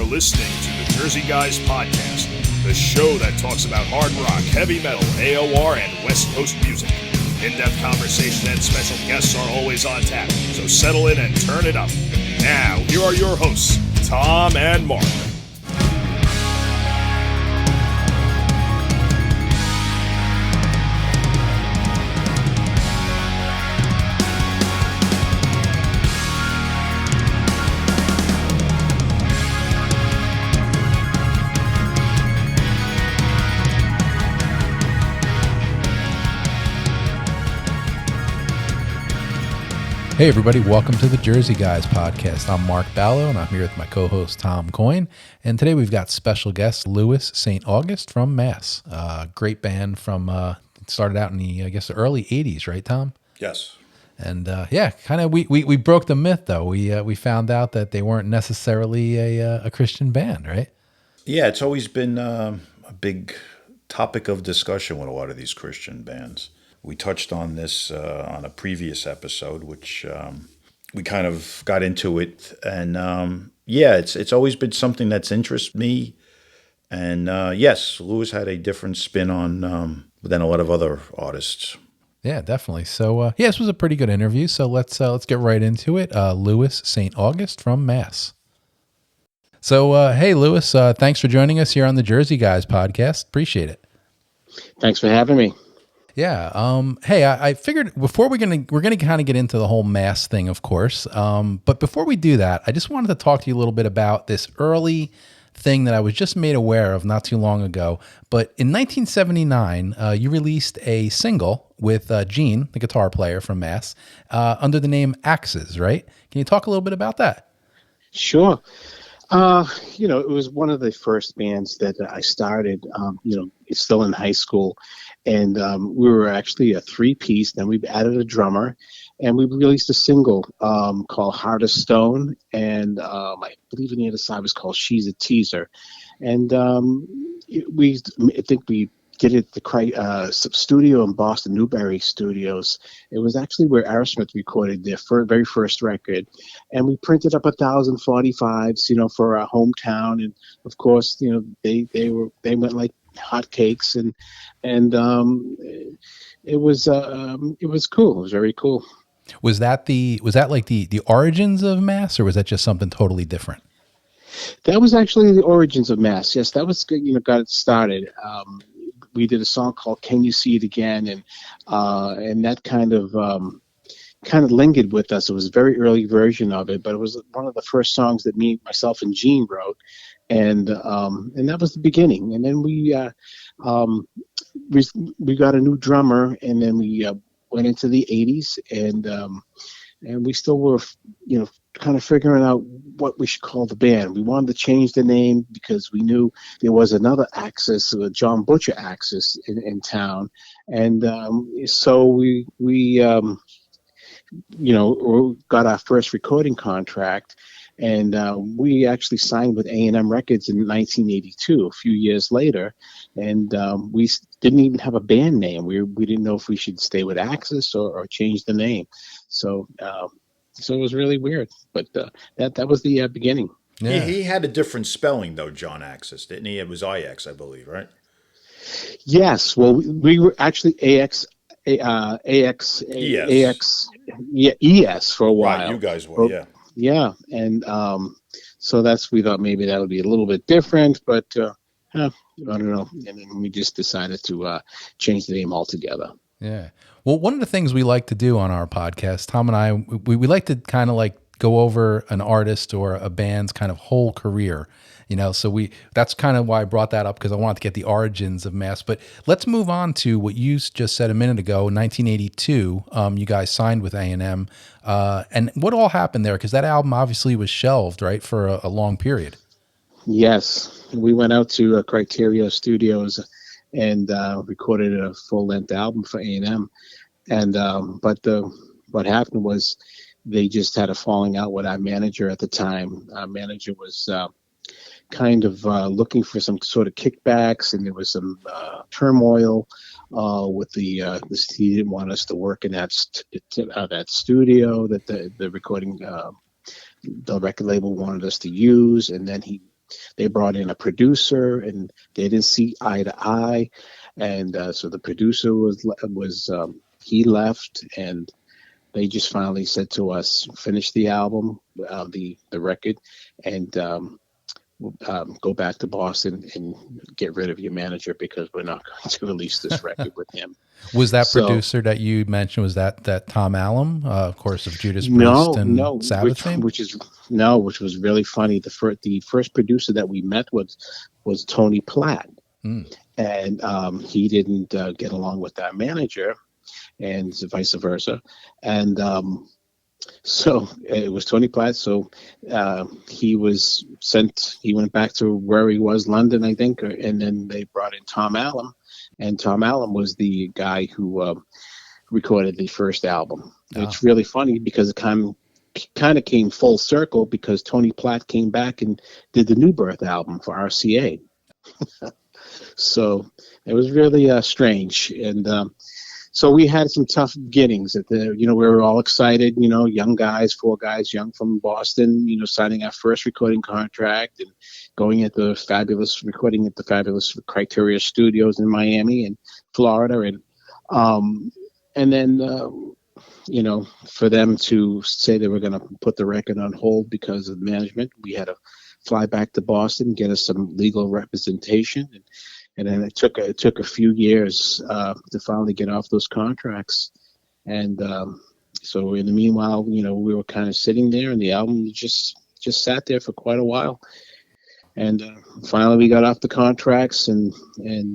You're listening to the Jersey Guys Podcast, the show that talks about hard rock, heavy metal, AOR, and West Coast music. In-depth conversation and special guests are always on tap, so settle in and turn it up. Now, here are your hosts, Tom and Mark. Hey everybody, welcome to the Jersey Guys Podcast. I'm Mark Ballo and I'm here with my co-host Tom Coyne. And today we've got special guest Louis St. August from Mass. Great band from, started out in the, the early 80s, right Tom? Yes. And we broke the myth though. We found out that they weren't necessarily a Christian band, right? Yeah, it's always been a big topic of discussion with a lot of these Christian bands. We touched on this on a previous episode, which we kind of got into it. And it's always been something that's interested me. And yes, Louis had a different spin on than a lot of other artists. Yeah, definitely. So this was a pretty good interview. So let's get right into it. Louis St. August from Mass. So hey, Louis, thanks for joining us here on the Jersey Guys Podcast. Appreciate it. Thanks for having me. Yeah. Hey, I figured before we're gonna kind of get into the whole Mass thing, of course. But before we do that, I just wanted to talk to you a little bit about this early thing that I was just made aware of not too long ago. But in 1979, you released a single with Gene, the guitar player from Mass, under the name Axes, right? Can you talk a little bit about that? Sure. It was one of the first bands that I started, still in high school. And we were actually a three-piece. Then we added a drummer. And we released a single called Heart of Stone. And I believe the other side was called She's a Teaser. And I think we did it at the studio in Boston, Newberry Studios. It was actually where Aerosmith recorded their very first record. And we printed up 1,045s, for our hometown. And of course, they went like hotcakes, and it was cool. It was very cool. Was that like the origins of Mass, or was that just something totally different? That was actually the origins of Mass. Yes, that was got it started. We did a song called "Can You See It Again," and that kind of lingered with us. It was a very early version of it, but it was one of the first songs that myself and Gene wrote, and that was the beginning. And then we got a new drummer, and then we went into the '80s, and we still were, kind of figuring out what we should call the band. We wanted to change the name because we knew there was another Axis, John Butcher Axis in town, and so we got our first recording contract, and we actually signed with A&M Records in 1982, a few years later, and we didn't even have a band name. We didn't know if we should stay with Axis or change the name. So it was really weird, but that was the beginning. Yeah. He had a different spelling though, John Axis, didn't he? It was IX, I believe, right? Yes. Well, we were actually ES for a while. Right, you guys were, yeah. Yeah, and so we thought maybe that would be a little bit different, but I don't know. And then we just decided to change the name altogether. Yeah. Well, one of the things we like to do on our podcast, Tom and I, we like to kind of like go over an artist or a band's kind of whole career, so that's kind of why I brought that up, because I wanted to get the origins of Mass. But let's move on to what you just said a minute ago. In 1982, you guys signed with A&M, and what all happened there? Because that album obviously was shelved, right, for a long period. Yes, we went out to Criteria Studios and recorded a full-length album for A&M, and but what happened was they just had a falling out with our manager at the time. Our manager was kind of looking for some sort of kickbacks, and there was some turmoil with the he didn't want us to work in that studio that the recording the record label wanted us to use, and then he they brought in a producer, and they didn't see eye to eye, and so the producer was he left, and they just finally said to us, finish the album, the record, and go back to Boston and get rid of your manager because we're not going to release this record with him. Was that So producer that you mentioned, was that Tom Allen, of course, of Judas Priest no, and no, Sabbath fame? which was really funny. The first producer that we met was Tony Platt, and he didn't get along with that manager, and vice versa, and so it was Tony Platt. So he was sent. He went back to where he was, London, I think, and then they brought in Tom Allen, and Tom Allen was the guy who recorded the first album. Oh. It's really funny because it kind of came full circle because Tony Platt came back and did the New Birth album for RCA. So it was really strange, and so we had some tough beginnings. We were all excited, young guys, 4 guys, young from Boston, signing our first recording contract and going into recording at the fabulous Criteria Studios in Miami and Florida, and then for them to say they were going to put the record on hold because of management, we had to fly back to Boston, get us some legal representation, and then it took a few years to finally get off those contracts. And so in the meanwhile, we were kind of sitting there, and the album just sat there for quite a while. And finally, we got off the contracts, and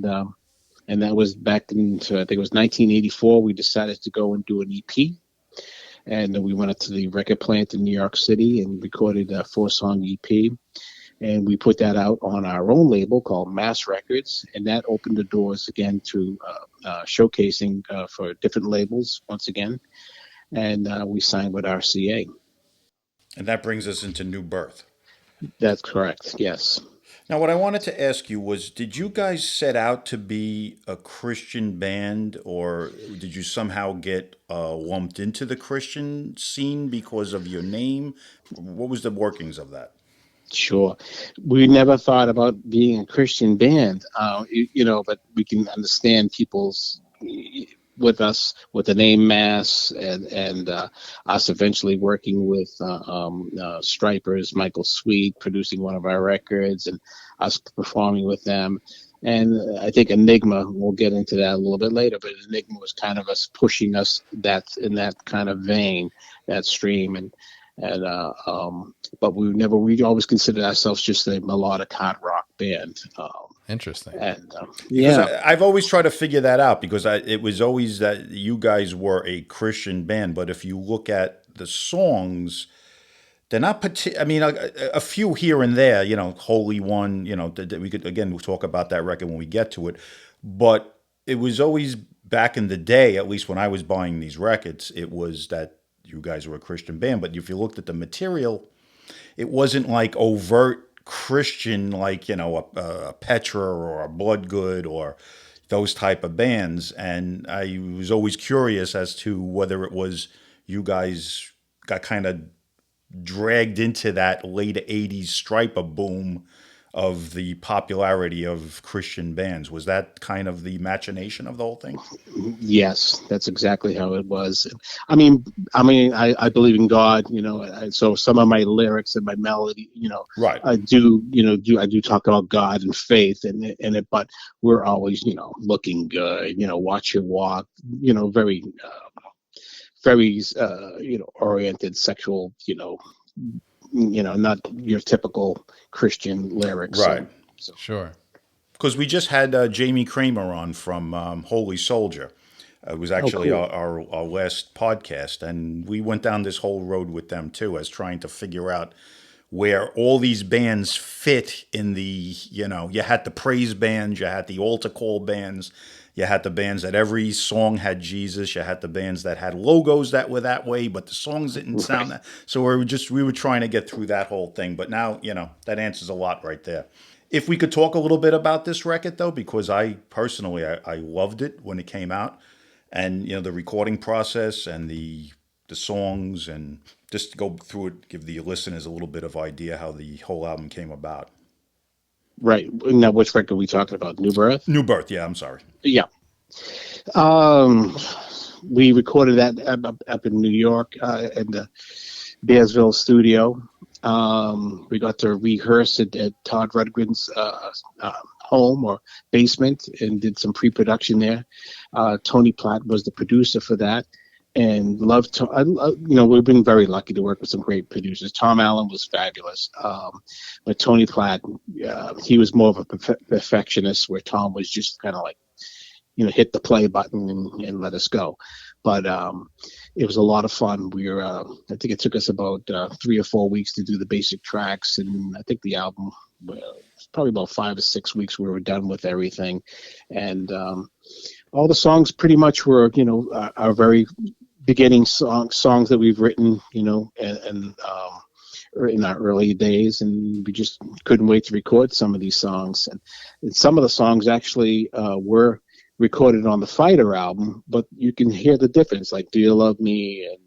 that was back in, I think it was 1984. We decided to go and do an EP. And we went up to the record plant in New York City and recorded a 4-song EP. And we put that out on our own label called Mass Records. And that opened the doors again to showcasing for different labels once again. And we signed with RCA. And that brings us into New Birth. That's correct, yes. Now, what I wanted to ask you was, did you guys set out to be a Christian band, or did you somehow get lumped into the Christian scene because of your name? What was the workings of that? Sure. We never thought about being a Christian band, but we can understand people's with us with the name Mass and us eventually working with Stripers, Michael Sweet, producing one of our records, and us performing with them. And I think Enigma, we'll get into that a little bit later, but Enigma was kind of us pushing us in that kind of vein, that stream. But we always considered ourselves just a melodic hard rock band. Interesting. And I've always tried to figure that out because it was always that you guys were a Christian band, but if you look at the songs, they're not a few here and there, Holy One, we could again talk about that record when we get to it, but it was always back in the day, at least when I was buying these records, it was that you guys were a Christian band. But if you looked at the material, it wasn't like overt Christian, like, a Petra or a Bloodgood or those type of bands. And I was always curious as to whether it was you guys got kind of dragged into that late 80s striper boom of the popularity of Christian bands. Was that kind of the machination of the whole thing? Yes, that's exactly how it was. I believe in God, so some of my lyrics and my melody, right. I do talk about God and faith but we're always, looking good, watch your walk, very, very, oriented sexual, not your typical Christian lyrics. Right. So. Sure. Because we just had Jamie Kramer on from Holy Soldier. It was actually cool. our last podcast, and we went down this whole road with them too, as trying to figure out where all these bands fit in the, you had the praise bands, you had the altar call bands, you had the bands that every song had Jesus, you had the bands that had logos that were that way, but the songs didn't sound that. So we were trying to get through that whole thing. But now, that answers a lot right there. If we could talk a little bit about this record, though, because I personally loved it when it came out, and the recording process and the songs, and just go through it, give the listeners a little bit of idea how the whole album came about. Right. Now, which record are we talking about? New Birth? New Birth, yeah, I'm sorry. Yeah. Um, we recorded that up in New York in the Bearsville studio. We got to rehearse it at Todd Rundgren's home or basement and did some pre-production there. Tony Platt was the producer for that. And we've been very lucky to work with some great producers. Tom Allen was fabulous, but Tony Platt, he was more of a perfectionist, where Tom was just kind of like, hit the play button and let us go. But it was a lot of fun. I think it took us about 3 or 4 weeks to do the basic tracks, and I think the album, probably about 5 or 6 weeks, we were done with everything. And all the songs pretty much were, our very beginning songs that we've written, and in our early days, and we just couldn't wait to record some of these songs. And some of the songs actually were recorded on the Fighter album, but you can hear the difference, like Do You Love Me and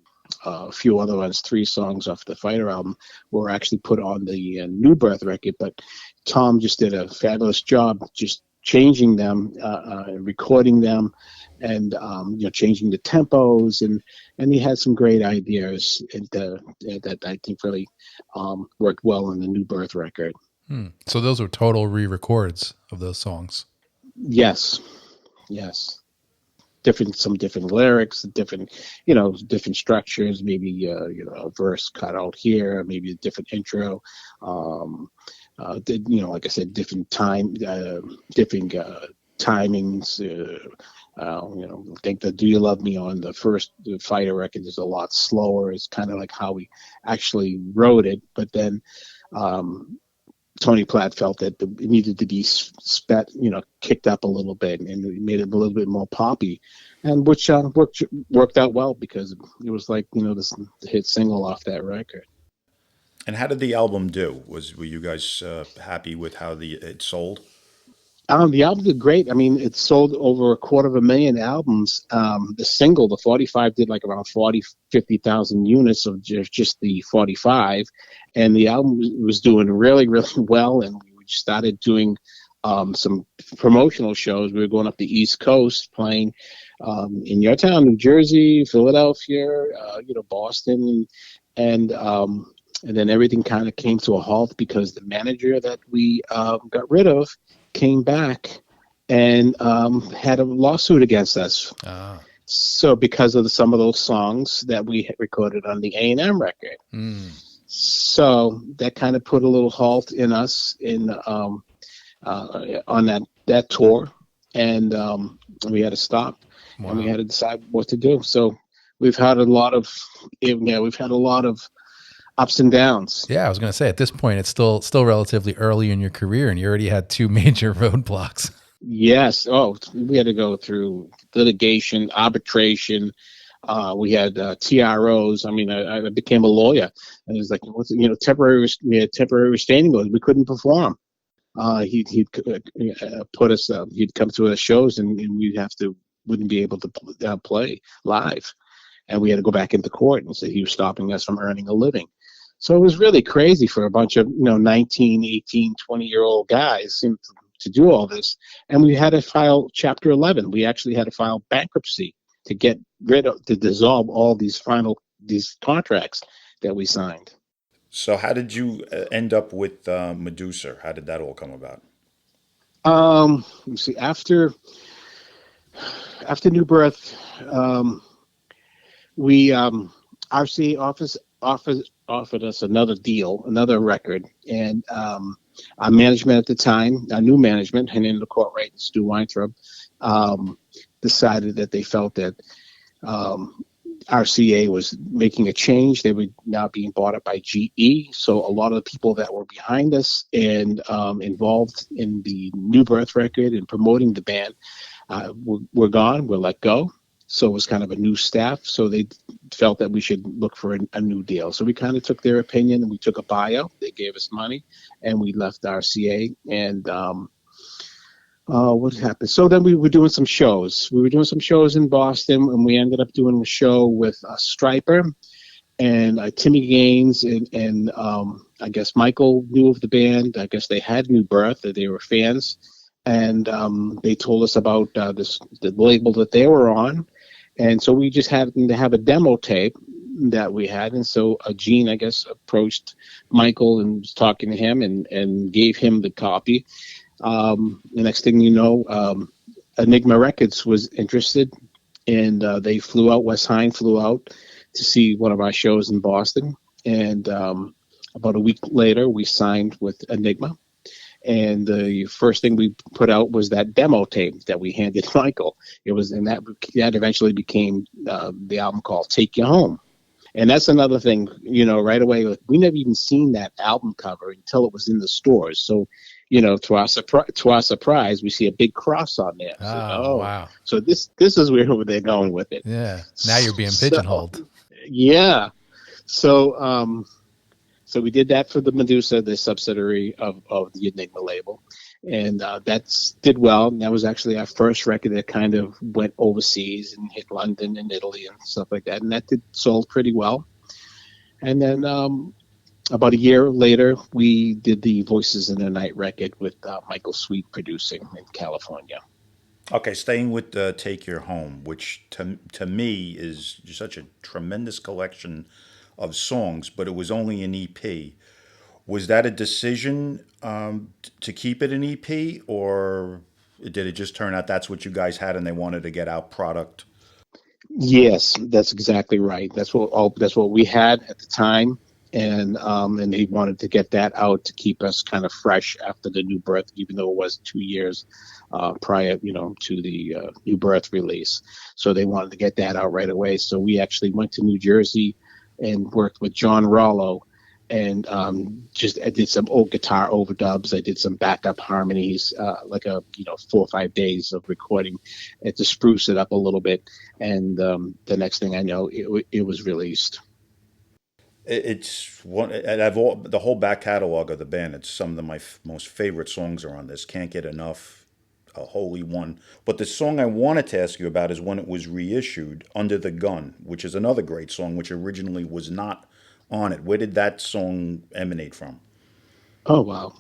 a few other ones. 3 songs off the Fighter album were actually put on the New Birth record, but Tom just did a fabulous job just changing them, recording them, and changing the tempos, and he had some great ideas that I think really worked well on the New Birth record. So those were total re-records of those songs. Yes. Some different lyrics, different structures, maybe a verse cut out here, maybe a different intro, like I said, different timings. I think the Do You Love Me on the Fighter record is a lot slower. It's kind of like how we actually wrote it, but then Tony Platt felt that it needed to be kicked up a little bit, and it made it a little bit more poppy, and which worked out well, because it was like, the hit single off that record. And how did the album do? Were you guys happy with how it sold? The album did great. I mean, it sold over 250,000 albums. The single, the 45, did like around 50,000 units of just the 45. And the album was doing really, really well. And we started doing some promotional shows. We were going up the East Coast, playing in your town, New Jersey, Philadelphia, Boston. And then everything kind of came to a halt because the manager that we got rid of came back and had a lawsuit against us. So because of some of those songs that we had recorded on the A&M record. So that kind of put a little halt in us on that tour, and we had to stop. Wow. And we had to decide what to do. So we've had a lot of ups and downs. Yeah, I was going to say, at this point, it's still relatively early in your career, and you already had 2 major roadblocks. Yes. Oh, we had to go through litigation, arbitration. We had TROs. I mean, I became a lawyer, and it was like, temporary restraining orders. We couldn't perform. He'd put us. He'd come to our shows, and wouldn't be able to play live, and we had to go back into court and say he was stopping us from earning a living. So it was really crazy for a bunch of 19, 18, 20-year-old guys to do all this. And we had to file Chapter 11. We actually had to file bankruptcy to dissolve all these contracts that we signed. So how did you end up with Medusa? How did that all come about? Let's see. After New Birth, we RCA offered us another deal, another record, and our management at the time, our new management, Henry Courtwright and Stu Weintraub, decided that they felt that RCA was making a change. They were now being bought up by GE. So a lot of the people that were behind us and involved in the New Birth record and promoting the band were gone, were let go. So it was kind of a new staff. So they felt that we should look for a new deal. So we kind of took their opinion, and we took a buyout. They gave us money, and we left RCA. And what happened? So then we were doing some shows. We were doing some shows in Boston, and we ended up doing a show with Stryper and Timmy Gaines and I guess Michael knew of the band. I guess they had New Birth, that they were fans, and they told us about the label that they were on, and so we just happened to have a demo tape that we had, and so Gene, I guess, approached Michael and was talking to him and gave him the copy. The next thing you know, Enigma Records was interested, and they flew out. Wes Hine flew out to see one of our shows in Boston, and about a week later, we signed with Enigma. And the first thing we put out was that demo tape that we handed Michael. It was, and that eventually became the album called "Take You Home." And that's another thing, right away. Like, we never even seen that album cover until it was in the stores. So, to our surprise, we see a big cross on there. Oh, wow! So this is where they're going with it. Yeah. Now you're being pigeonholed. So, yeah. So, so we did that for the Medusa, the subsidiary of the Enigma label, and that did well. And that was actually our first record that kind of went overseas and hit London and Italy and stuff like that. And that sold pretty well. And then about a year later, we did the Voices in the Night record with Michael Sweet producing in California. Okay, staying with Take Your Home, which to me is such a tremendous collection of songs, but it was only an EP. Was that a decision to keep it an EP, or did it just turn out that's what you guys had and they wanted to get out product? Yes, that's exactly right. That's what we had at the time, and they wanted to get that out to keep us kind of fresh after the New Birth, even though it was 2 years prior, to the New Birth release. So they wanted to get that out right away. So we actually went to New Jersey and worked with John Rollo, and I did some old guitar overdubs. I did some backup harmonies, like 4 or 5 days of recording, and to spruce it up a little bit. And the next thing I know, it was released. It's one. The whole back catalog of the band. It's some of my most favorite songs are on this. Can't Get Enough, a holy one. But the song I wanted to ask you about is when it was reissued, Under the Gun, which is another great song, which originally was not on it. Where did that song emanate from? Oh, wow.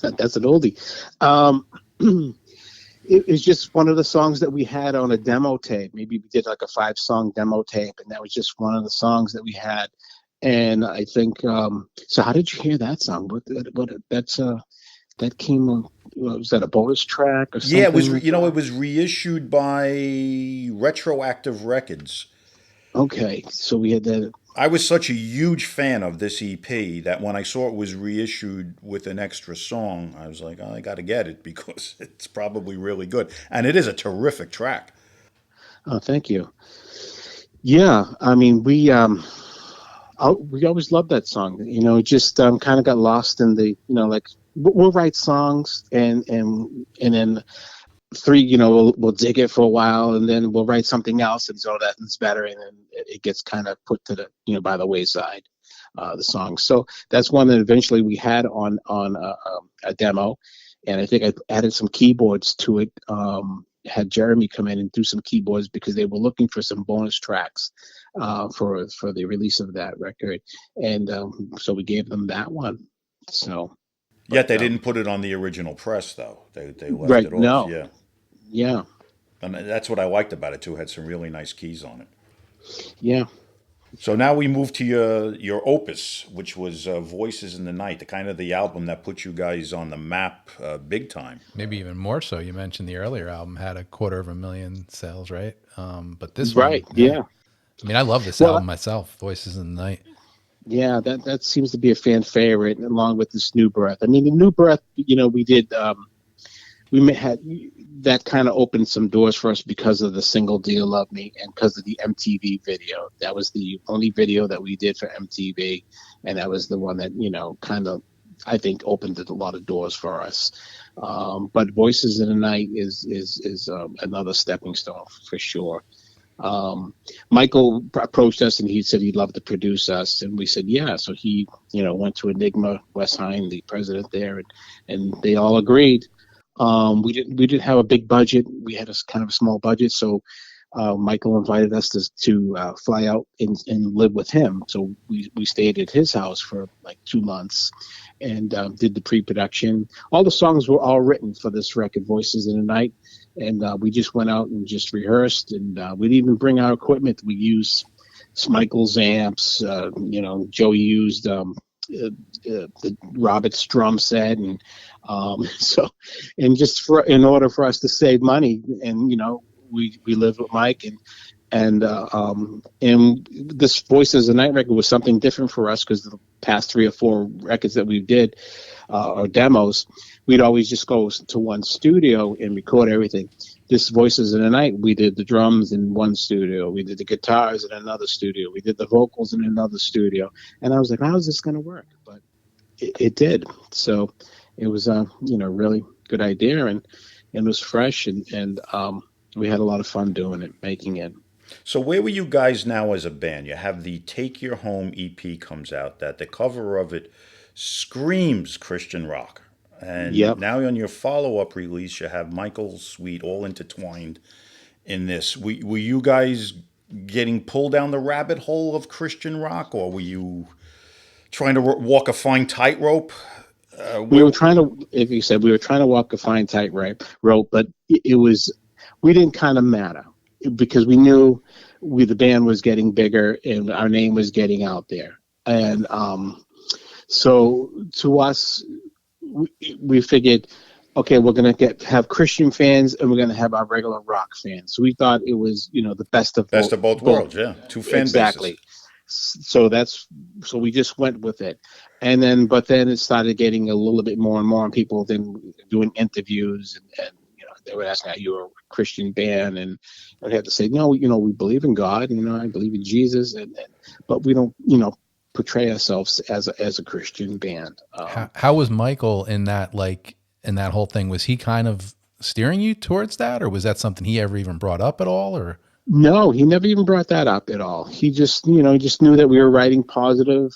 That's an oldie. It was just one of the songs that we had on a demo tape. Maybe we did like a 5-song demo tape, and that was just one of the songs that we had. And I think, so how did you hear that song? That came, was that a bonus track or something? Yeah, it was, it was reissued by Retroactive Records. Okay, so we had that. I was such a huge fan of this EP that when I saw it was reissued with an extra song, I was like, oh, I got to get it because it's probably really good. And it is a terrific track. Oh, thank you. Yeah, I mean, we always loved that song. It just kind of got lost in the, like, we'll write songs and then we'll dig it for a while, and then we'll write something else, and so that's better, and then it gets kind of put to the by the wayside, the song. So that's one that eventually we had on a demo, and I think I added some keyboards to it. Had Jeremy come in and do some keyboards because they were looking for some bonus tracks for the release of that record, and so we gave them that one. So. Yet they didn't put it on the original press, though. They left right, it off. No. Yeah. And that's what I liked about it, too. It had some really nice keys on it. Yeah. So now we move to your opus, which was Voices in the Night, the album that put you guys on the map big time. Maybe even more so. You mentioned the earlier album had 250,000 sales, right? But this right, one, yeah. I mean, I love this album myself, Voices in the Night. Yeah, that seems to be a fan favorite, along with this New Birth. I mean, the New Birth, we did, we had that kind of opened some doors for us because of the single "Do You Love Me" and because of the MTV video. That was the only video that we did for MTV, and that was the one that kind of, I think, opened a lot of doors for us. But Voices in the Night is another stepping stone for sure. Michael approached us and he said he'd love to produce us, and we said yeah. So he went to Enigma, Wes Hine, the president there, and they all agreed. We didn't have a big budget. We had a kind of a small budget, so Michael invited us to fly out and live with him. So we stayed at his house for like 2 months and did the pre-production. All the songs were all written for this record, Voices in the Night. And we just went out and just rehearsed. And we'd even bring our equipment. We used Michael's amps. Joey used the Robert's drum set. And in order for us to save money, and, we lived with Mike, and this Voices of the Night record was something different for us, because the past 3 or 4 records that we did, or demos, we'd always just go to one studio and record everything. This Voices of the Night, we did the drums in one studio, we did the guitars in another studio, we did the vocals in another studio, and I was like, how is this going to work? But it did. So it was a really good idea, and it was fresh, and we had a lot of fun doing it, making it. So where were you guys now as a band? You have the Take Your Home EP comes out, that the cover of it screams Christian rock. And now on your follow-up release, you have Michael's Suite all intertwined in this. Were you guys getting pulled down the rabbit hole of Christian rock, or were you trying to walk a fine tightrope? We were trying to walk a fine tightrope, but we didn't kind of matter, because we knew the band was getting bigger and our name was getting out there. And so to us, we figured, okay, we're going to have Christian fans and we're going to have our regular rock fans. So we thought it was, the best of both worlds. Yeah. 2 fan exactly. Bases. So we just went with it. But then it started getting a little bit more and more, and people then doing interviews, and they would ask, are you a Christian band? And I'd have to say, no, we believe in God, I believe in Jesus, but we don't, portray ourselves as a Christian band. How was Michael in that whole thing? Was he kind of steering you towards that, or was that something he ever even brought up at all? Or no, he never even brought that up at all. He just, just knew that we were writing positive,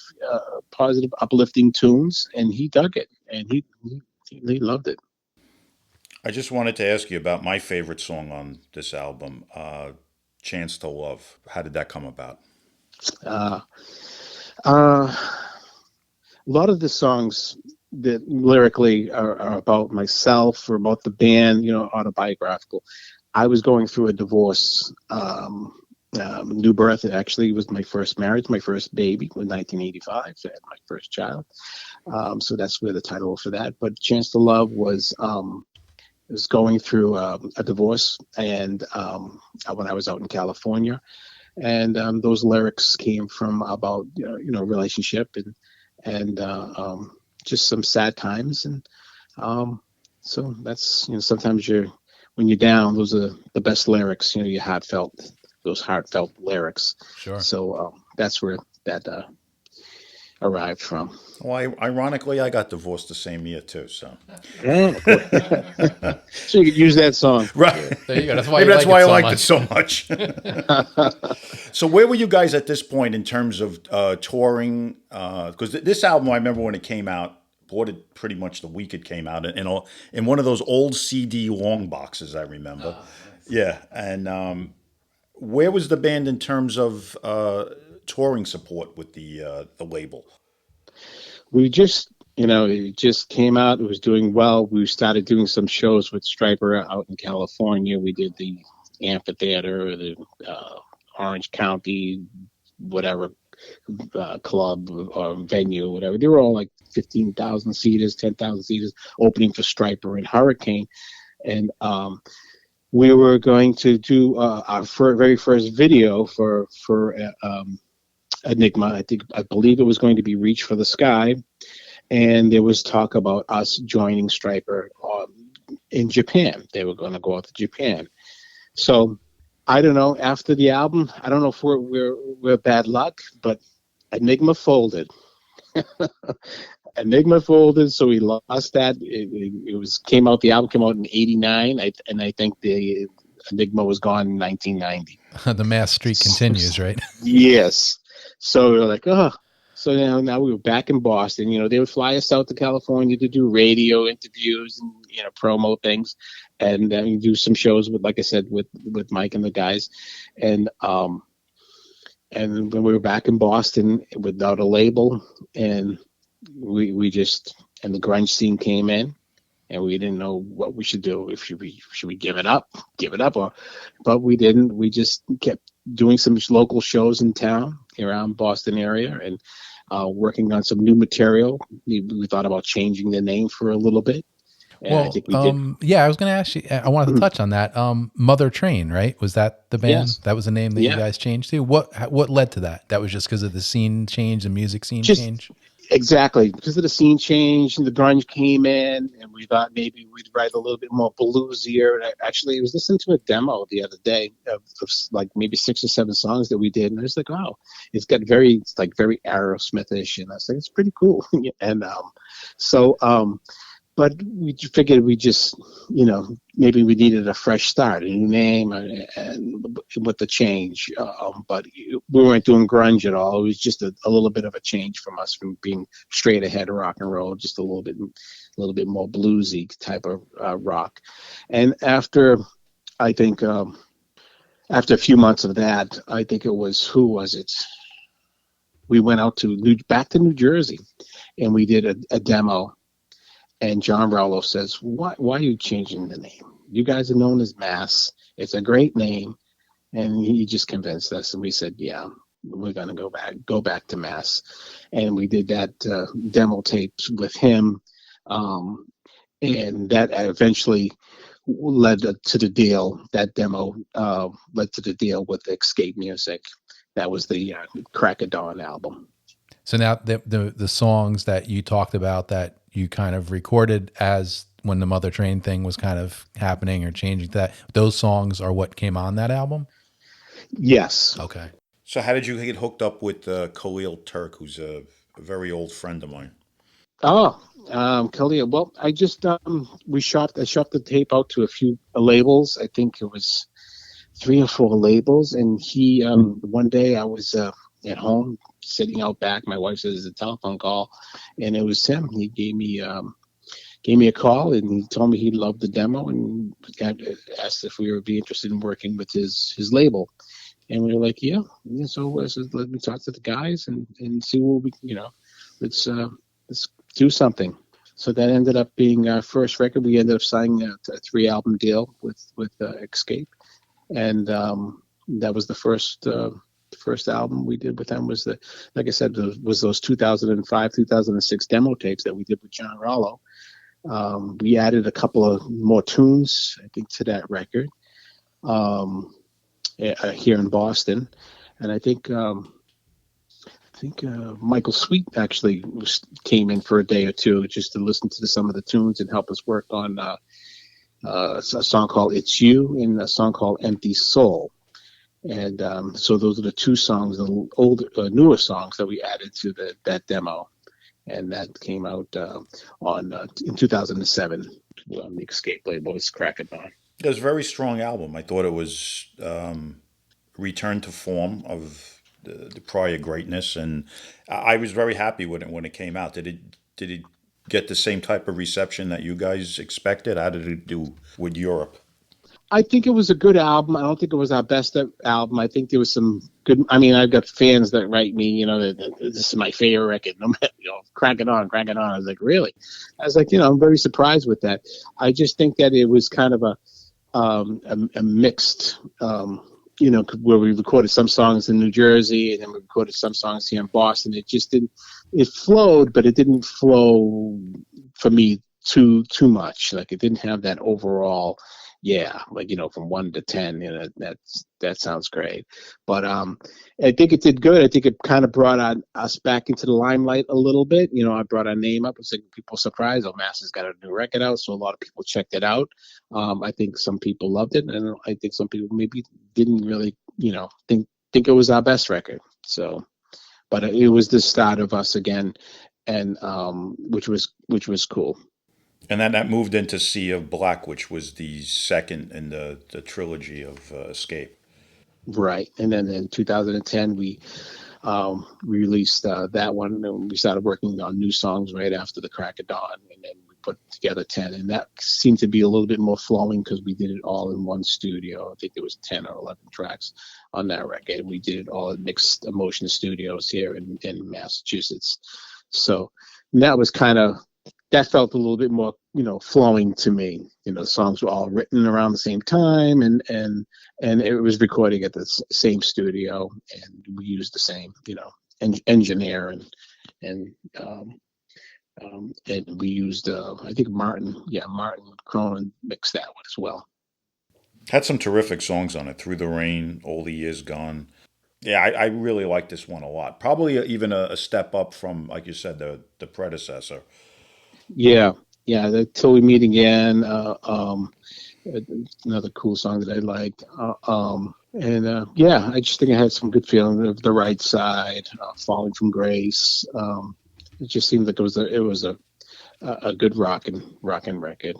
uplifting tunes, and he dug it, and he loved it. I just wanted to ask you about my favorite song on this album, Chance to Love. How did that come about? A lot of the songs that lyrically are about myself or about the band, autobiographical. I was going through a divorce, new birth. It actually was my first marriage, my first baby in 1985. So I had my first child. So that's where the title for that. But Chance to Love was going through a divorce, and when I was out in California, and those lyrics came from about relationship and just some sad times, and so that's sometimes when you're down, those are the best lyrics. Your heartfelt lyrics. Sure. So that's where that arrived from. Well, ironically, I got divorced the same year too. So, so you could use that song, right? There you go. That's why I liked it so much. So, where were you guys at this point in terms of touring? Because this album, I remember when it came out, bought it pretty much the week it came out, in one of those old CD long boxes. I remember. Oh, nice. Yeah, and where was the band in terms of touring support with the label? We just, it just came out. It was doing well. We started doing some shows with Stryper out in California. We did the amphitheater, the Orange County, whatever club or venue, whatever. They were all like 15,000 seaters, 10,000 seaters, opening for Stryper and Hurricane. And we were going to do our very first video for Enigma. I believe it was going to be Reach for the Sky, and there was talk about us joining Stryper in Japan. They were going to go out to Japan. So I don't know. After the album, I don't know if we're bad luck, but Enigma folded. Enigma folded, so we lost that. The album came out in '89, and I think the Enigma was gone in 1990. The mass streak continues, right? Yes. So we were like, oh. So now we were back in Boston. They would fly us out to California to do radio interviews and promo things. and then we do some shows with, like I said, with Mike and the guys, and when we were back in Boston without a label, and we just and the grunge scene came in, and we didn't know what we should do. If should we give it up, or, but we didn't. We just kept doing some local shows in town around Boston area, and working on some new material. We thought about changing the name for a little bit, and I Well, think we did. yeah, I was going to ask you, I wanted to touch on that. Mother Train, right? Was that the band? Yes, That was the name that you yeah, guys changed to? What led to that? That was just because of the scene change, the music scene just change? exactly because of the scene change and the grunge came in, and we thought maybe we'd write a little bit more bluesier. And I was listening to a demo the other day of like maybe 6 or 7 songs that we did, and I was like, wow, it's like very Aerosmithish, and I was like, it's pretty cool. And so but we figured we just, maybe we needed a fresh start, a new name, and with the change. But we weren't doing grunge at all. It was just a little bit of a change from us from being straight ahead rock and roll, just a little bit more bluesy type of rock. And I think, after a few months of that, I think it was, who was it? We went out back to New Jersey, and we did a demo. And John Rallo says, why are you changing the name? You guys are known as Mass. It's a great name. And he just convinced us. And we said, yeah, we're going to go back to Mass. And we did that demo tapes with him. And that eventually led to the deal. That demo led to the deal with Escape Music. That was the Crack of Dawn album. So now the songs that you talked about that you kind of recorded as when the Mother Train thing was kind of happening or changing, that those songs are what came on that album? Yes. Okay. So how did you get hooked up with Khalil Turk, who's a very old friend of mine? Oh, Khalil. Well, I shot the tape out to a few labels. I think it was 3 or 4 labels. And he, one day I was at home sitting out back. My wife says it's a telephone call, and it was him. He gave me a call, and he told me he loved the demo, and asked if we would be interested in working with his label. And we were like, yeah. So I said, let me talk to the guys and see what we, let's do something. So that ended up being our first record. We ended up signing a 3-album deal with Escape, and that was the first album we did with them. Was like I said, was those 2005, 2006 demo tapes that we did with John Rollo. We added a couple of more tunes, I think, to that record here in Boston, and I think Michael Sweet actually came in for a day or two just to listen to some of the tunes and help us work on a song called "It's You" and a song called "Empty Soul." And so those are the 2 songs, the older, newer songs that we added to that demo, and that came out in 2007 on the Escape label. It's Crack of Dawn. It was a very strong album. I thought it was return to form of the prior greatness, and I was very happy with it when it came out. Did it get the same type of reception that you guys expected? How did it do with Europe? I think it was a good album. I don't think it was our best album. I think there was some good. I mean, I've got fans that write me, that this is my favorite record. Crack it on, crack it on. I was like, really? I was like, I'm very surprised with that. I just think that it was kind of a mixed, where we recorded some songs in New Jersey and then we recorded some songs here in Boston. It just didn't. It flowed, but it didn't flow for me too much. Like it didn't have that overall. Yeah, like from 1 to 10, that sounds great. But I think it did good. I think it kind of brought us back into the limelight a little bit. I brought our name up. It's like people surprised. Oh, Mass has got a new record out, so a lot of people checked it out. I think some people loved it, and I think some people maybe didn't really, think it was our best record. So, but it was the start of us again, and which was cool. And then that moved into Sea of Black, which was the second in the trilogy of Escape. Right. And then in 2010, we released that one, and we started working on new songs right after the Crack of Dawn. And then we put together 10, and that seemed to be a little bit more flowing because we did it all in one studio. I think there was 10 or 11 tracks on that record. We did it all at Mixed Emotion Studios here in Massachusetts. So that was that felt a little bit more, flowing to me. The songs were all written around the same time, and it was recording at the same studio, and we used the same, engineer, and we used, I think Martin Cronin mixed that one as well. Had some terrific songs on it. Through the Rain, All the Years Gone. Yeah, I really like this one a lot. Probably even a step up from, like you said, the predecessor. Yeah, Till We Meet Again. Another cool song that I liked. I just think I had some good feeling of The Right Side, Falling from Grace. It just seemed like it was a good rockin' record.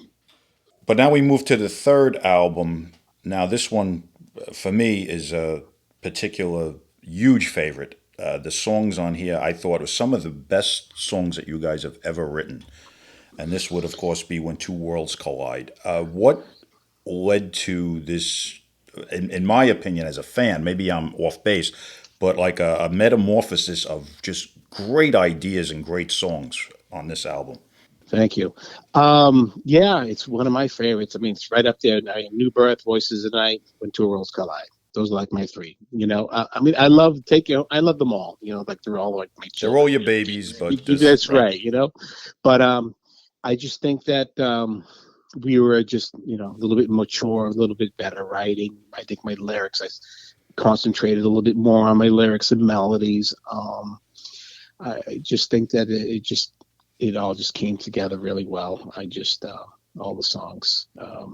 But now we move to the third album. Now this one, for me, is a particular huge favorite. The songs on here, I thought, were some of the best songs that you guys have ever written. And this would, of course, be When Two Worlds Collide. What led to this, in my opinion, as a fan, maybe I'm off base, but like a metamorphosis of just great ideas and great songs on this album? Thank you. It's one of my favorites. I mean, it's right up there. New Birth, Voices of the Night, When Two Worlds Collide. Those are like my three. I love them all. Like they're all like my children. They're all your babies, but that's right. But I just think that we were just a little bit mature, a little bit better writing. I think my lyrics, I concentrated a little bit more on my lyrics and melodies. I just think that it all just came together really well. All the songs. A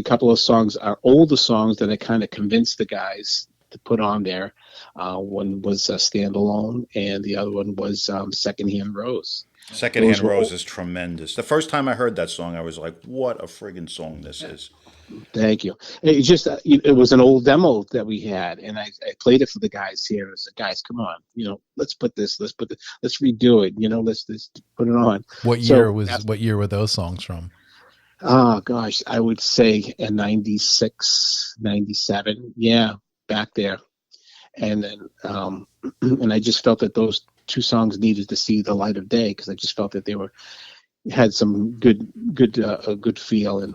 couple of songs are older songs that I kind of convinced the guys to put on there. One was Standalone, and the other one was Secondhand Rose. Secondhand Rose is tremendous. The first time I heard that song, I was like, what a friggin' song this is. Thank you. It was an old demo that we had, and I played it for the guys here. I said, guys, come on, let's redo it. Let's put it on. What year were those songs from? Oh gosh, I would say in 96, 97. Yeah, back there. And then, and I just felt that those two songs needed to see the light of day, because I just felt that they had some good feel, and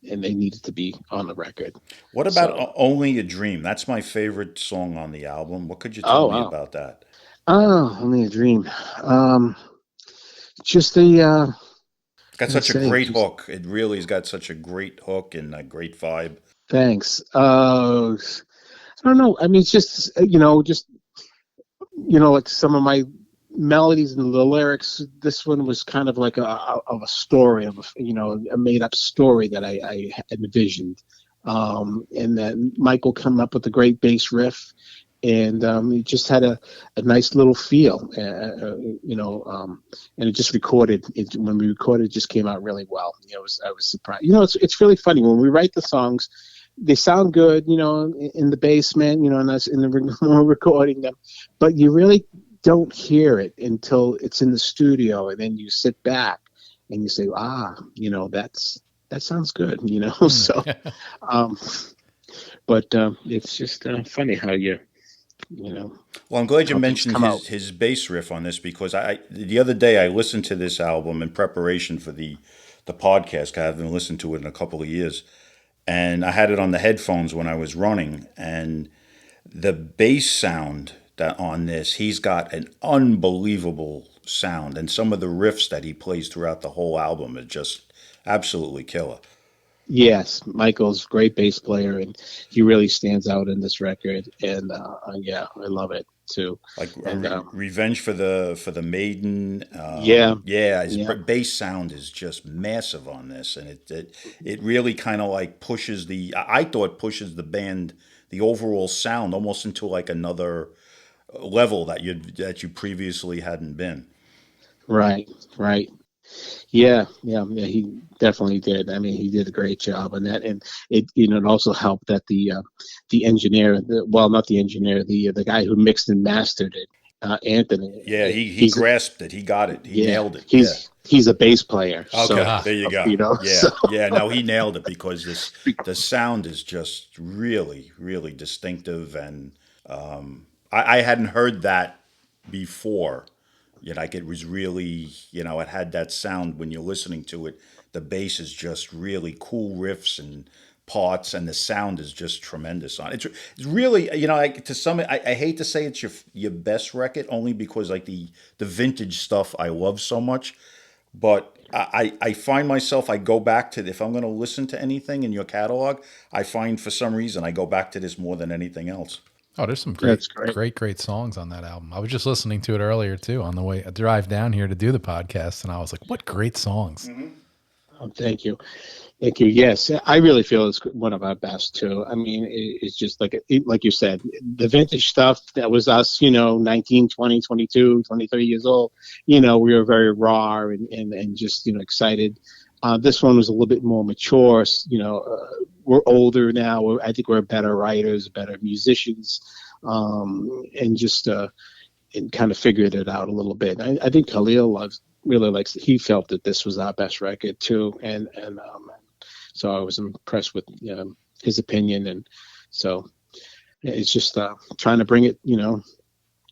they needed to be on the record. What about Only a Dream? That's my favorite song on the album. What could you tell me about that? Oh, Only a Dream. It's got such a great hook. It really has got such a great hook and a great vibe. Thanks. I don't know. I mean, it's just, like some of my melodies and the lyrics, this one was kind of like a story of, a made up story that I envisioned. And then Michael come up with a great bass riff, and it just had a nice little feel, and it just recorded. When we recorded, it just came out really well. I was surprised. It's really funny when we write the songs. They sound good, in the basement, and us when we're recording them, but you really don't hear it until it's in the studio, and then you sit back and you say, that sounds good, So, but it's just funny how Well, I'm glad you mentioned his bass riff on this, because the other day I listened to this album in preparation for the podcast. I haven't listened to it in a couple of years. And I had it on the headphones when I was running, and the bass sound that on this, he's got an unbelievable sound, and some of the riffs that he plays throughout the whole album are just absolutely killer. Yes, Michael's a great bass player, and he really stands out in this record. And I love it too. Like Revenge for the Maiden. His bass sound is just massive on this, and it really kind of like pushes pushes the band, the overall sound, almost into like another level that you previously hadn't been. Right. Yeah, he definitely did. I mean, he did a great job on that, and it also helped that the engineer, not the engineer, the guy who mixed and mastered it, Anthony. Yeah, he grasped it. He got it. He nailed it. Yeah. He's a bass player. Okay, So, there you go. you know, Yeah, so. yeah. No, he nailed it because the sound is just really, really distinctive, and I hadn't heard that before. Yet, like it was really, it had that sound when you're listening to it. The bass is just really cool riffs and parts, and the sound is just tremendous on it. It's really, like to some, I hate to say it's your best record, only because like the vintage stuff I love so much. But I find myself, I go back to, if I'm going to listen to anything in your catalog, I find for some reason I go back to this more than anything else. Oh, there's some That's great. great songs on that album. I was just listening to it earlier too on the way I drive down here to do the podcast, and I was like, "What great songs!" Mm-hmm. Oh, thank you. Thank you. Yes, I really feel it's one of our best too. I mean, it's just like you said, the vintage stuff that was us, 19, 20, 22, 23 years old, we were very raw and just, excited. This one was a little bit more mature. We're older now. I think we're better writers, better musicians, and just and kind of figured it out a little bit. I think Khalil really likes. He felt that this was our best record too, and so I was impressed with his opinion, and so it's just trying to bring it,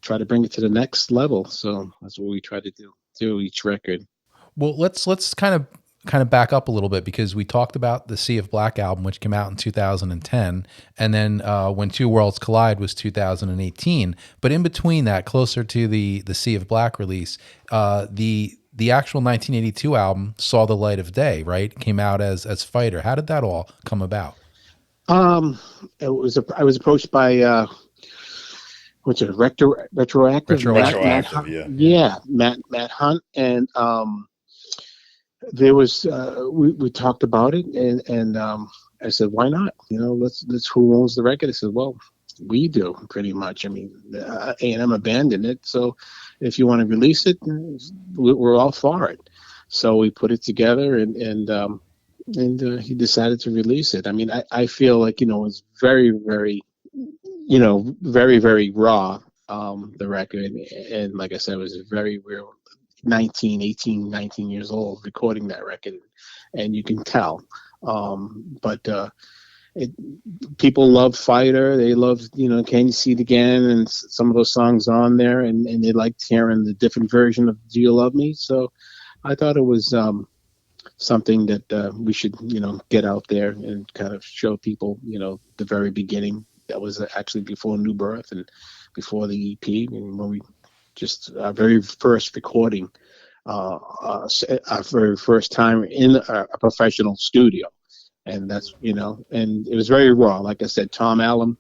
try to bring it to the next level. So that's what we try to do each record. Well, let's kind of back up a little bit, because we talked about the Sea of Black album, which came out in 2010, and then When Two Worlds Collide was 2018. But in between that, closer to the Sea of Black release, the actual 1982 album saw the light of day, right? It came out as Fighter. How did that all come about? I was approached by what's it, retroactive, Retroactive, yeah, Matt Hunt, and there was we talked about it, and I said, why not? Let's who owns the record? I said, well, we do, pretty much. I mean, A&M abandoned it, so if you want to release it, we're all for it. So we put it together, and he decided to release it. I mean, I feel like it's very, very, very, very raw. The record, and like I said, it was very real. 19 years old recording that record, and you can tell. But people love Fighter. They love, Can You See It Again, and some of those songs on there, and they liked hearing the different version of Do You Love Me. So I thought it was something that we should, get out there and kind of show people, the very beginning. That was actually before New Birth and before the EP, and when we just our very first recording, our very first time in a professional studio. And that's, and it was very raw. Like I said, Tom Allen,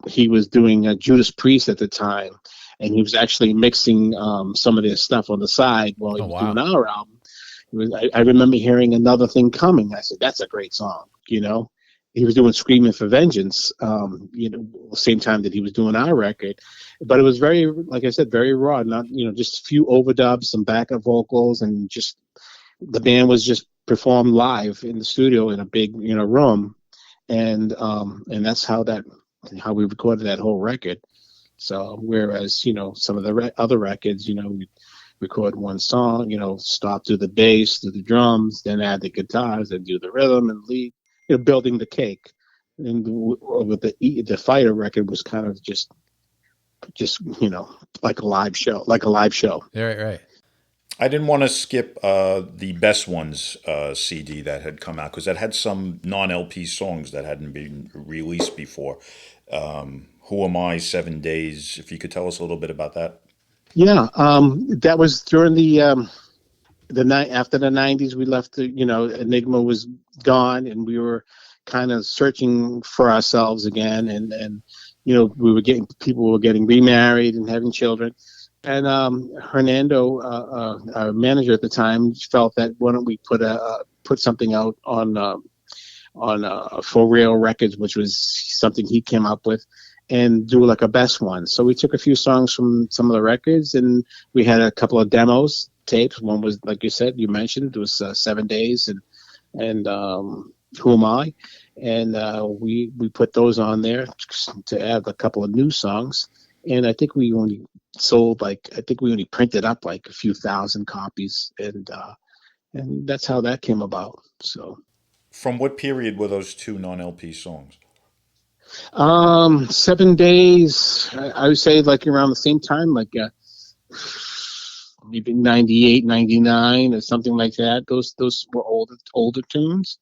he was doing Judas Priest at the time, and he was actually mixing some of their stuff on the side while he was doing our album. I remember hearing Another Thing Coming. I said, that's a great song, He was doing Screaming for Vengeance, the same time that he was doing our record. But it was very, like I said, very raw, not, just a few overdubs, some backup vocals, and just the band was just performed live in the studio in a big, room. And that's how we recorded that whole record. So whereas, some of the other records, we record one song, stop to the bass, to the drums, then add the guitars, then do the rhythm and lead, building the cake. And with the Fighter record was kind of just like a live show. Right. I didn't want to skip the Best Ones CD that had come out, because that had some non-LP songs that hadn't been released before. Who Am I, 7 Days? If you could tell us a little bit about that. Yeah, that was during the night after the 90s. We left Enigma was gone, and we were kind of searching for ourselves again, and people were getting remarried and having children. And Hernando, our manager at the time, felt that why don't we put something out on For Real Records, which was something he came up with, and do like a best one. So we took a few songs from some of the records, and we had a couple of demos tapes. One was, like you said, you mentioned, it was 7 Days, and Who Am I? And we put those on there to add a couple of new songs. And I think we only sold I think we only printed up like a few thousand copies, and that's how that came about. So, From what period were those two non-LP songs? 7 days, I would say like around the same time, like maybe 98, 99 or something like that. Those were older tunes.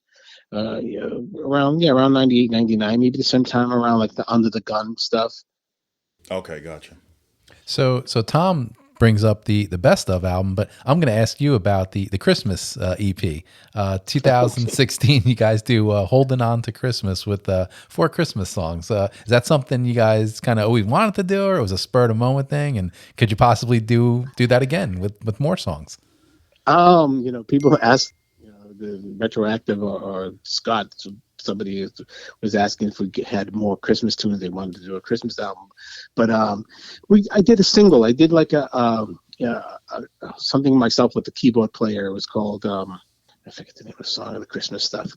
Yeah, around 98, 99, maybe the same time around like the Under the Gun stuff. Okay, gotcha. So Tom brings up the best of album, but I'm going to ask you about the Christmas EP. 2016, you guys do Holding On to Christmas with 4 Christmas songs. Is that something you guys kind of always wanted to do, or it was a spur of the moment thing? And could you possibly do that again with more songs? People ask, the retroactive or Scott. Somebody was asking if we had more Christmas tunes. They wanted to do a Christmas album, but I did a single. I did like something myself with the keyboard player. It was called I forget the name of the song of the Christmas stuff.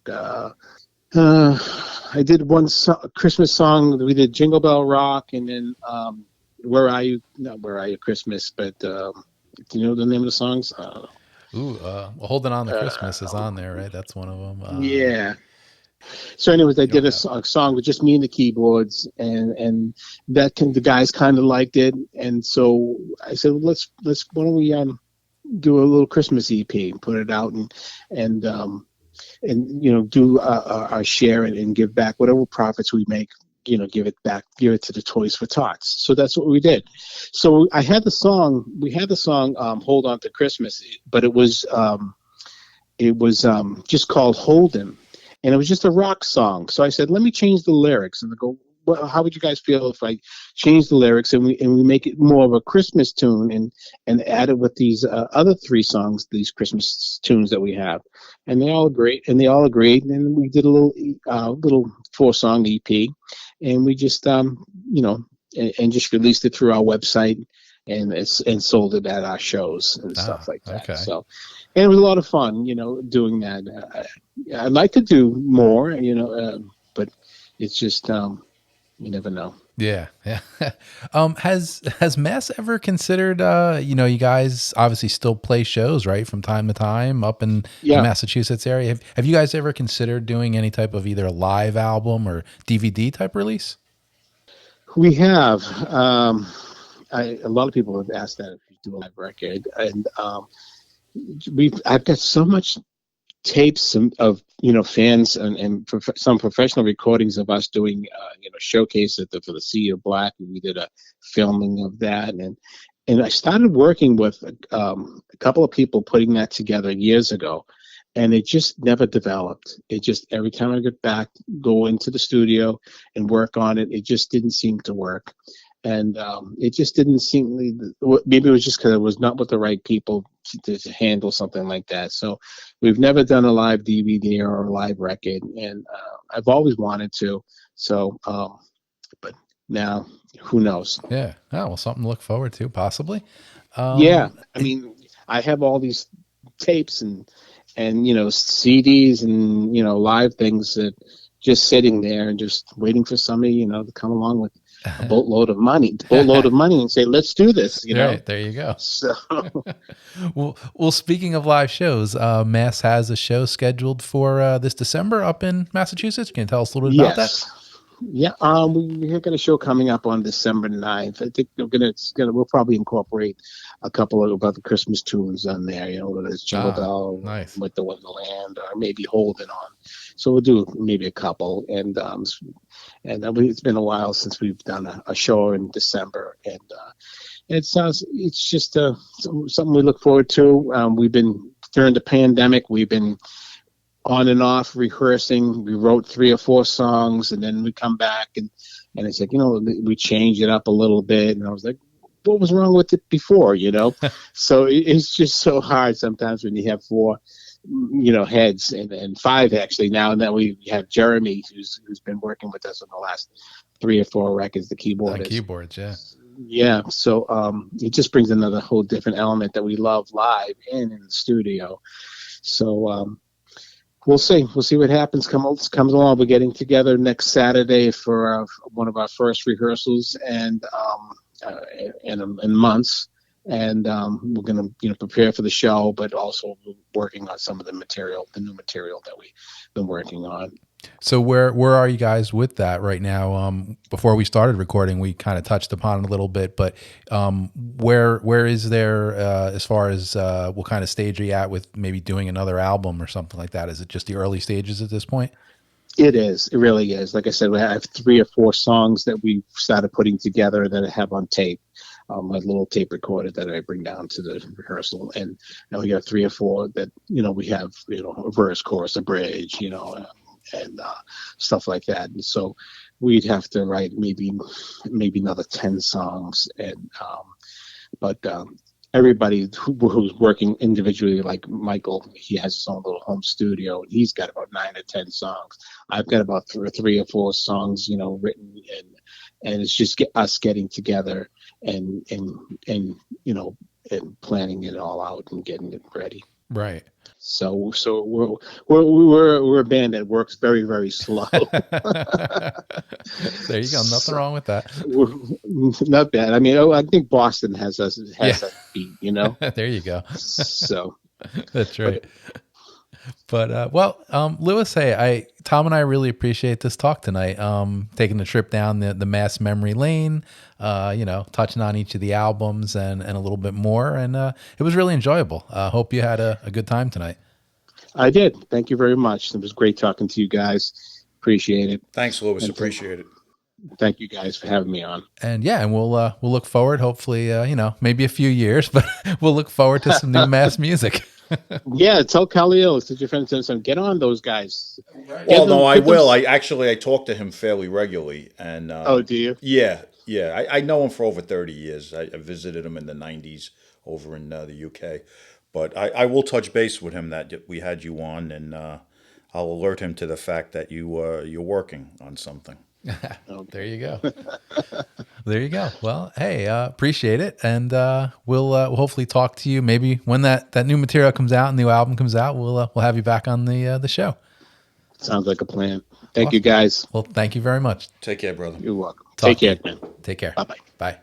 I did one Christmas song. We did Jingle Bell Rock, and then Where Are You? Not Where Are You Christmas, but do you know the name of the songs? Well, Holding On to Christmas is on there, right? That's one of them. Yeah. So, anyways, I did a song with just me and the keyboards, and the guys kind of liked it, and so I said, well, let's why don't we do a little Christmas EP and put it out, and do our share and give back whatever profits we make. Give it back, give it to the Toys for Tots. So that's what we did. So we had the song, Hold On to Christmas, but it was just called Holdin', and it was just a rock song. So I said, let me change the lyrics, and they go, well, how would you guys feel if I change the lyrics and we make it more of a Christmas tune and add it with these other 3 songs, these Christmas tunes that we have? And they all agreed, and then we did a little 4-song EP, and we just and just released it through our website and sold it at our shows and stuff like that. Okay. So, and it was a lot of fun, doing that. I'd like to do more, but it's just you never know. Yeah. Has Mass ever considered? You guys obviously still play shows, right, from time to time up in the Massachusetts area. Have you guys ever considered doing any type of either a live album or DVD type release? We have. A lot of people have asked that if you do a live record, and I've got so much tapes of fans and some professional recordings of us doing showcase for the Sea of Black. We did a filming of that, and I started working with a couple of people putting that together years ago, and it just never developed. It just, every time I go into the studio and work on it, it just didn't seem to work. And it just didn't seem, maybe it was just because I was not with the right people to handle something like that. So we've never done a live DVD or a live record, and I've always wanted to. So, but now, who knows? Yeah. Oh, well, something to look forward to, possibly. Yeah. I mean, I have all these tapes and CDs and, live things that just sitting there and just waiting for somebody, to come along with a boatload of money and say, let's do this, Right, there you go. So, well, speaking of live shows, Mass has a show scheduled for this December up in Massachusetts. Can you tell us a little bit about that? Yeah, we're got a show coming up on December 9th. I think we'll probably incorporate a couple of other Christmas tunes on there, whether it's Jingle Bell, nice, with the Wonderland, or maybe Holding On. So we'll do maybe a couple, and it's been a while since we've done a show in December, and it's just something we look forward to. We've been, during the pandemic, we've been on and off rehearsing. We wrote 3 or 4 songs, and then we come back and it's like, we change it up a little bit. And I was like, what was wrong with it before, So it's just so hard sometimes when you have 4, heads and 5 actually now. And then we have Jeremy, who's been working with us on the last 3 or 4 records, the keyboardist. Keyboards, yeah. Yeah. So it just brings another whole different element that we love live and in the studio. So, we'll see. We'll see what happens. Comes along. We're getting together next Saturday for one of our first rehearsals, and in months. And we're going to, prepare for the show, but also working on some of the new material that we've been working on. So where are you guys with that right now? Before we started recording, we kind of touched upon it a little bit, but where is there as far as what kind of stage are you at with maybe doing another album or something like that? Is it just the early stages at this point? It is. It really is. Like I said, we have 3 or 4 songs that we started putting together that I have on tape. A little tape recorder that I bring down to the rehearsal, and we got 3 or 4 that we have a verse, chorus, a bridge, and stuff like that. And so we'd have to write maybe another 10 songs, and but everybody who's working individually, like Michael, he has his own little home studio, and he's got about 9 or 10 songs. I've got about 3 or 4 songs, written, and it's just us getting together and planning it all out and getting it ready. Right. So we're a band that works very, very slow. There you go. Nothing wrong with that. Not bad. I mean, I think Boston has that beat, There you go. So that's right. But Louis, hey, Tom and I really appreciate this talk tonight. Taking the trip down the Mass Memory Lane, touching on each of the albums and a little bit more, and it was really enjoyable. Hope you had a good time tonight. I did. Thank you very much. It was great talking to you guys. Appreciate it. Thanks, Louis. Appreciate it. Thank you guys for having me on. And we'll look forward. Hopefully, maybe a few years, but we'll look forward to some new Mass music. Yeah, tell Khalil, to your friends, get on those guys. Right. Well, no, I will. I talk to him fairly regularly, and oh, do you? Yeah. I know him for over 30 years. I visited him in the '90s over in the UK, but I will touch base with him that we had you on, and I'll alert him to the fact that you're working on something. There you go. There you go. Well, hey, appreciate it, and we'll hopefully talk to you maybe when that new material comes out, new album comes out. We'll have you back on the show. Sounds like a plan. Thank you, guys. Well, thank you very much. Take care, brother. You're welcome. Take care, man. Take care. Bye-bye. Bye.